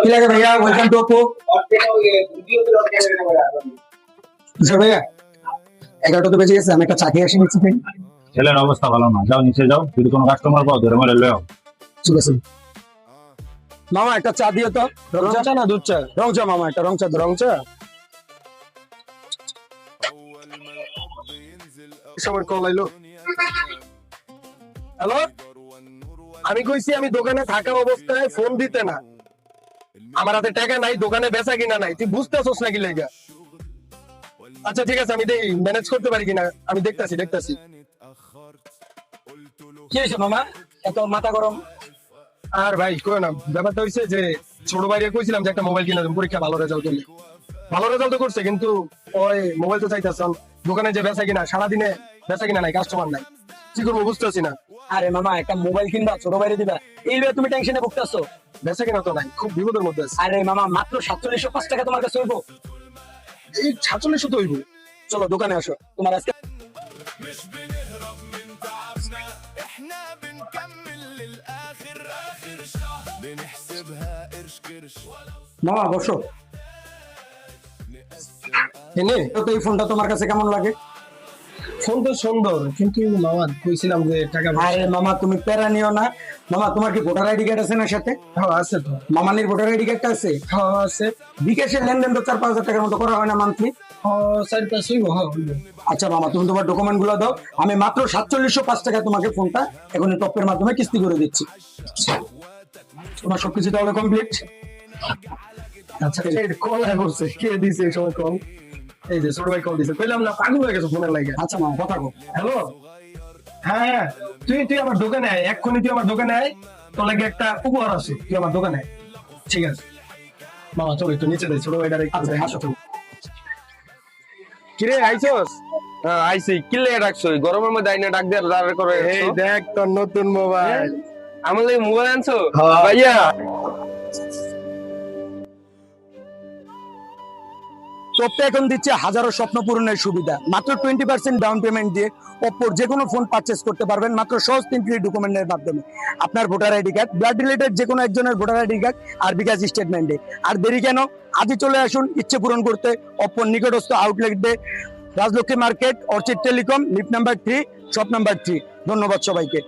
কি লাগে ভাইয়া? Welcome to Oppo. আচ্ছা ভাইয়া, 11টা তো বেজে গেছে, আমি একটা চা খেয়ে আসি নিচ্ছি। ছেলের অবস্থা ভালো না, যাও নিচে যাও, যদি কোনো কাস্টমার পাও ধরে মেরে লও। ঠিক আছে মামা, একটা চা দিও তো। রং চা না দুধ চা? রং চা মামা, একটা রং চা। রং চা সময় কল আইলো। হ্যালো, আমি কইছি আমি দোকানে থাকা অবস্থায় ফোন দিতে না। আমার হাতে টাকা নাই, দোকানে বেচা কিনা নাই, তুই বুঝতেছস নাকি লেগা? আচ্ছা ঠিক আছে, আমি দেখি ম্যানেজ করতে পারি কিনা, আমি দেখতাছি। কি হয়েছে মামা, এত মাথা গরম? আর ভাই কই না, ব্যাপারটা হইছে যে ছোট ভাইরে কইছিলাম যে একটা মোবাইল কিনা দেব, পরীক্ষা ভালো রেজাল্ট করলে। ভালো রেজাল্ট তো করছে, কিন্তু ওই মোবাইল তো চাইতেছেন, দোকানে যে বেচা কিনা, সারাদিনে বেচা কিনা নাই, কাস্টমার নাই, কি করবো বুঝতেছি না। আরে মামা, একটা মোবাইল কিনবা, ছোট বাইরে দিবা, এই লয়ে তুমি টেনশনে ভুগতেছো? বেচা কিনা তো নাই, খুব বিপদের মধ্যে আছি। আরে মামা, মাত্র 4705 টাকা তোমার কাছে হইব? এই 4700 তো হইব। চলো দোকানে আসো, তোমার আজকে مش بنهرب من تعبنا احنا بنكمل للآخر آخر شهر بنحسبها قرش قرش মামা বসো। এনে তো এই ফোনটা তোমার কাছে কেমন লাগে? ফোন তো সুন্দর, কিন্তু মামা কইছিলাম যে টাকা। আরে মামা, তুমি প্যারা নিও না। মামা, তোমার কি ভোটার আইডি কার্ড আছে না সাথে? হ্যাঁ আছে তো। মামানির ভোটার আইডি কার্ডটা আছে? হ্যাঁ আছে। বিকাশের লেনদেন তো 4-5 হাজার টাকার মতো করা হয় না মান্থলি? আচ্ছা মামা, তুমি তোমার ডকুমেন্ট গুলো দাও, আমি মাত্র 4705 টাকা তোমাকে ফোনটা এখন টপের মাধ্যমে কিস্তি করে দিচ্ছি। তোমার সবকিছু তাহলে কমপ্লিট? আচ্ছা, কল করছে, কে দিছে এই সময় কল? এই যে ছোট ভাই কল দিছে, কইলাম না পাগল হয়ে গেছে ফোনের লাগে। আচ্ছা মামা, কথা কও। হ্যালো, হ্যাঁ তুই আমার দোকানে আয়, এক্ষুনি তুই আমার দোকানে আয়, তোর লাগে একটা উপহার আছে, তুই আমার দোকানে আয়। ঠিক আছে মামা, চলো একটু নিচে যাই, ছোট ভাইটার একটু আসো তুমি। কিরে আইছস? আইছি। কিলে ডাকছো? গরমের মধ্যে আইনা ডাক দিয়ে দাঁড় করে। এই দেখ তোর নতুন মোবাইল। আমার লাগি মোবাইল আনছো? হ্যাঁ। ভাইয়া তোপটা এখন দিচ্ছে হাজারো স্বপ্ন পূরণের সুবিধা। মাত্র 20% ডাউন পেমেন্ট দিয়ে ওপ্পোর যে কোনো ফোন পারচেস করতে পারবেন মাত্র সহজ 3 ডকুমেন্টের মাধ্যমে। আপনার voter ID card, blood related যে কোনো একজনের ভোটার আইডি কার্ড, আর বিকাশ স্টেটমেন্টে। আর দেরি কেন, আজই চলে আসুন ইচ্ছে পূরণ করতে ওপ্পোর নিকটস্থ আউটলেটে, Rajlakshmi market, Orchid Telecom, lift number 3, shop number 3। ধন্যবাদ সবাইকে।